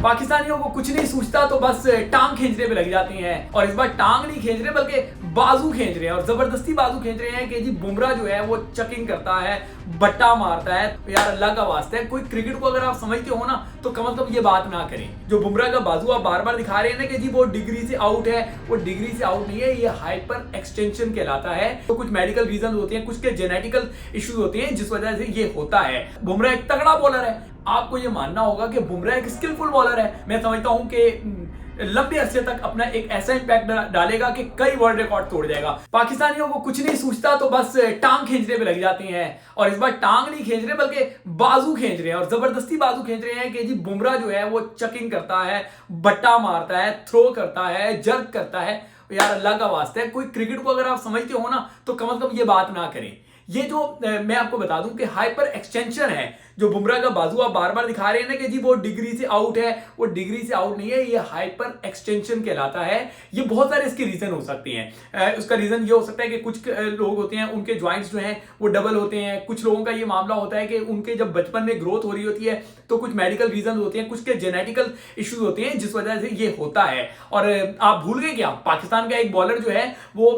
पाकिस्तानियों को कुछ नहीं सूझता तो बस टांग खींचने पे लग जाती हैं और इस बार टांग नहीं खींच रहे बल्कि बाजू खींच रहे हैं और जबरदस्ती बाजू खींच रहे हैं कि जी बुमराह जो है वो चकिंग करता है, बट्टा मारता है। यार अल्लाह का वास्ता है, कोई क्रिकेट को अगर आप समझते हो ना तो कम से कम ये बात ना करें। जो बुमराह का बाजू आप बार बार दिखा रहे हैं ना कि जी वो डिग्री से आउट है, वो डिग्री से आउट नहीं है, ये हाइपर एक्सटेंशन कहलाता है। तो कुछ मेडिकल रीजन होते हैं, कुछ के जेनेटिकल इश्यूज होते हैं जिस वजह से ये होता है। बुमराह एक तगड़ा बॉलर है, आपको ये मानना होगा कि बुमराह एक स्किलफुल बॉलर है। मैं समझता हूं कि लंबे अरसे तक अपना एक ऐसा इंपैक्ट डालेगा कि कई वर्ल्ड रिकॉर्ड तोड़ जाएगा। पाकिस्तानियों को कुछ नहीं सूझता तो बस टांग खींचने पे लग जाती हैं और इस बार टांग नहीं खींच रहे बल्कि बाजू खींच रहे हैं और जबरदस्ती बाजू खींच रहे हैं कि जी बुमराह जो है वो चकिंग करता है, बट्टा मारता है, थ्रो करता है, जर्क करता है। यार अल्लाह का वास्ता है, कोई क्रिकेट को अगर आप समझते हो ना तो कम से कम ये बात ना करें। ये जो मैं आपको बता दूं कि हाइपर एक्सटेंशन है, जो बुमराह का बाजू आप बार बार दिखा रहे हैं ना कि जी वो डिग्री से आउट है, वो डिग्री से आउट नहीं है, ये हाइपर एक्सटेंशन कहलाता है। ये बहुत सारे इसके रीजन हो सकते हैं। उसका रीजन ये हो सकता है कि कुछ लोग होते हैं उनके ज्वाइंट्स जो हैं वो डबल होते हैं। कुछ लोगों का ये मामला होता है कि उनके जब बचपन में ग्रोथ हो रही होती है तो कुछ मेडिकल रीजन होते हैं, कुछ के जेनेटिकल इश्यूज होते हैं जिस वजह से ये होता है। और आप भूल गए क्या, पाकिस्तान का एक बॉलर जो है वो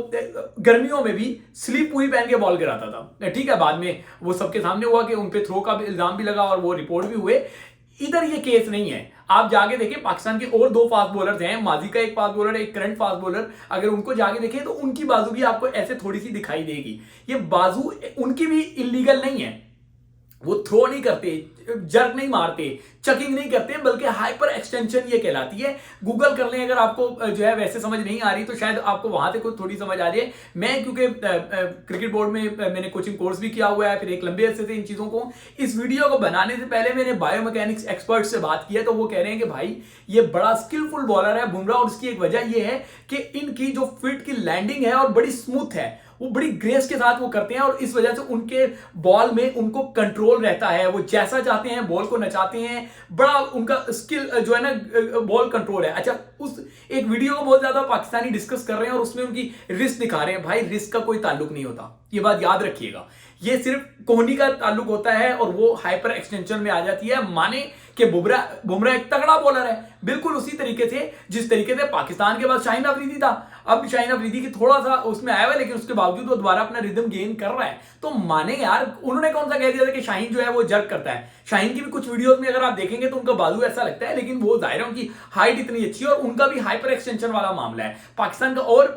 गर्मियों में भी स्लीप पूरी पहन के बॉल गिराता था, ठीक है। बाद में वो सबके सामने हुआ कि उन पे थ्रो का इल्जाम भी लगा और वो रिपोर्ट भी हुए। इधर ये केस नहीं है। आप जाके देखें, पाकिस्तान के और दो फास्ट बॉलर्स हैं, माजी का एक फास्ट बॉलर है, एक करंट फास्ट बॉलर, अगर उनको जाके देखें तो उनकी बाजू भी आपको ऐसे थोड़ी सी दिखाई देगी। ये बाजू उनकी भी इलीगल नहीं है, वो थ्रो नहीं करते, जर्क नहीं मारते, चकिंग नहीं करते, बल्कि हाइपर एक्सटेंशन ये कहलाती है। गूगल कर लें अगर आपको जो है वैसे समझ नहीं आ रही तो शायद आपको वहां से कुछ थोड़ी समझ आ जाए। मैं क्योंकि क्रिकेट बोर्ड में मैंने कोचिंग कोर्स भी किया हुआ है, फिर एक लंबे अरसे से इन चीजों को, इस वीडियो को बनाने से पहले मैंने बायोमैकेनिक्स एक्सपर्ट से बात किया तो वो कह रहे हैं कि भाई ये बड़ा स्किलफुल बॉलर है बुमराह, और उसकी एक वजह ये है कि इनकी जो फीट की लैंडिंग है और बड़ी स्मूथ है, वो बड़ी ग्रेस के साथ वो करते हैं और इस वजह से उनके बॉल में उनको कंट्रोल रहता है। वो जैसा चाहते हैं बॉल को नचाते हैं, बड़ा उनका स्किल जो है ना बॉल कंट्रोल है। अच्छा, उस एक वीडियो को बहुत ज्यादा पाकिस्तानी डिस्कस कर रहे हैं और उसमें उनकी रिस्क दिखा रहे हैं। भाई रिस्क का कोई ताल्लुक नहीं होता, ये बात याद रखिएगा। ये सिर्फ कोहनी का ताल्लुक होता है और वो हाइपर एक्सटेंशन में आ जाती है। माने कि बुमराह एक तगड़ा बॉलर है, बिल्कुल उसी तरीके से जिस तरीके से पाकिस्तान के पास शाहीन अफरीदी था। अब शाहीन अफरीदी की थोड़ा सा उसमें आया हुआ है, लेकिन उसके बावजूद वो दोबारा अपना रिदम गेन कर रहा है। तो माने यार, उन्होंने कौन सा कह दिया था कि शाहीन जो है वो जर्क करता है। शाहीन की भी कुछ वीडियोस में अगर आप देखेंगे तो उनका बाजू ऐसा लगता है, लेकिन वो जाहिर है उनकी हाइट इतनी अच्छी है और उनका भी हाइपर एक्सटेंशन वाला मामला है। पाकिस्तान का और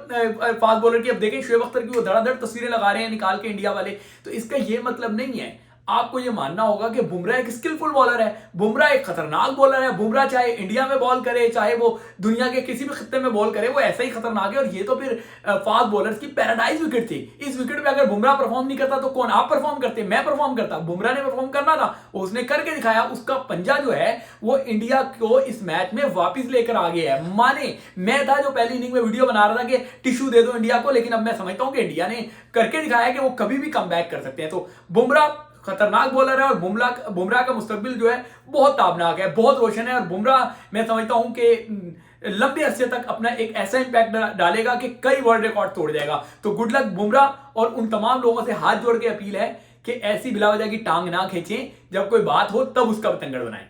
फास्ट बॉलर की अब देखें, शोएब अख्तर की वो धड़ाधड़ तस्वीरें लगा रहे हैं निकाल के इंडिया वाले। तो इसका ये मतलब नहीं है, आपको ये मानना होगा कि बुमराह एक स्किलफुल बॉलर है, बुमराह एक खतरनाक बॉलर है। बुमराह चाहे इंडिया में बॉल करे, चाहे वो दुनिया के किसी भी खित्ते में बॉल करे, वो ऐसा ही खतरनाक है। और ये तो फिर फास्ट बॉलर्स की पैराडाइज विकेट थी। इस विकेट पे अगर बुमराह परफॉर्म नहीं करता तो कौन? आप परफॉर्म करते, मैं परफॉर्म करता। बुमराह ने परफॉर्म करना था, उसने करके दिखाया। उसका पंजा जो है वो इंडिया को इस मैच में वापिस लेकर आ गया है। माने मैं था जो पहली इनिंग में वीडियो बना रहा था कि टिश्यू दे दो इंडिया को, लेकिन अब मैं समझता हूं कि इंडिया ने करके दिखाया कि वो कभी भी कम बैक कर सकते हैं। तो बुमराह खतरनाक बॉलर है और बुमराह का मुस्तकबिल जो है बहुत ताबनाक है, बहुत रोशन है। और बुमराह मैं समझता हूं कि लंबे अरसे तक अपना एक ऐसा इंपैक्ट डालेगा कि कई वर्ल्ड रिकॉर्ड तोड़ जाएगा। तो गुड लक बुमराह, और उन तमाम लोगों से हाथ जोड़ के अपील है कि ऐसी बिलावजह की टांग ना खींचें, जब कोई बात हो तब उसका बतंगड़ बनाएं।